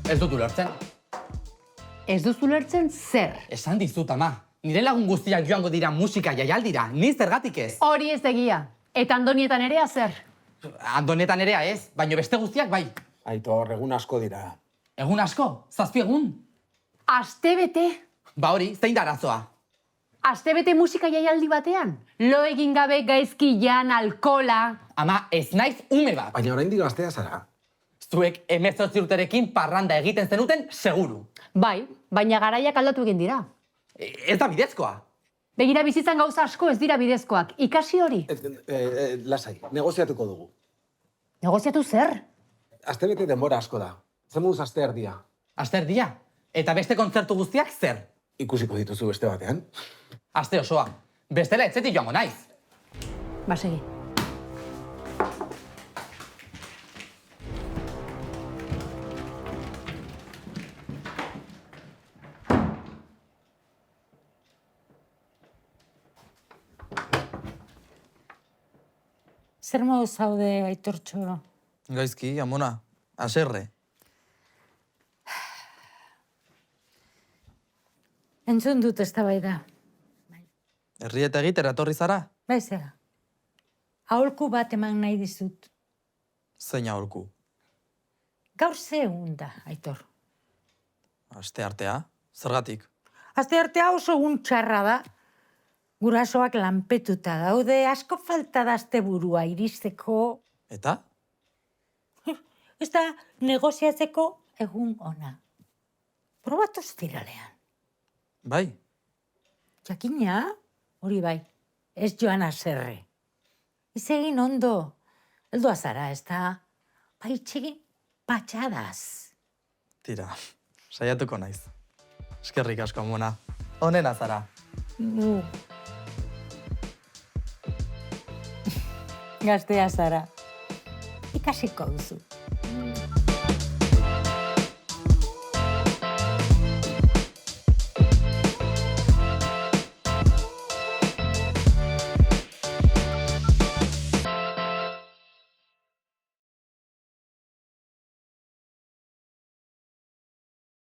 Ez dut ulertzen. Ez duzu ulertzen zer? Esan dizut, ama. Nire lagun guztiak joango dira musika jaialdira, ni zergatik ez. Hori ez egia. Eta Andonietan ere zer? Andonetan erea ez, baino beste guztiak bai. Aitor, egun asko dira. Egun asko, 7 egun. Astebete? Ba hori, zein da arazoa? Astebete musika jaialdi batean? Lo egin gabe gaizki jan, alkola... Ama, ez naiz ume bat. Baina oraindik gaztea zara. Zuek 18 urterekin parranda egiten zenuten seguru. Bai, baina garaiak aldatu egin dira. Ez da bidezkoa. Begira bizitzan gauza asko ez dira bidezkoak. Ikasi hori. Lasai, negoziatuko dugu. Negoziatu zer? Astebete denbora asko da. Zer moduz aste erdia. Aste erdia. Eta beste kontzertu guztiak zer? Ikusiko dituzu beste batean. Aste osoa. Bestela etzetik joango naiz. Basegi. Zer modu zaude, Aitortxo? Gaizki, amona, aserre. Entzun dut eztabaida. Herrieta egitera etorri zara? Bai, zera. Aholku bat eman nahi dizut. Zein aholku. Gaur ze egun da, Aitor. Aste artea, zergatik. Aste artea oso egun txarra da. Gurasoak lanpetuta daude, asko falta da asteburua iristeko. Eta? Ez da negoziatzeko egun ona. Probatu ostiralean. Bai, Jakina, hori bai, ez joan aserre. Ez egin ondo, heldu azara, ez da, bai txegin patxadaz. tira, saiatuko naiz. Eskerrik asko, amona. Honena zara. Gaztea zara. Ikasiko duzu.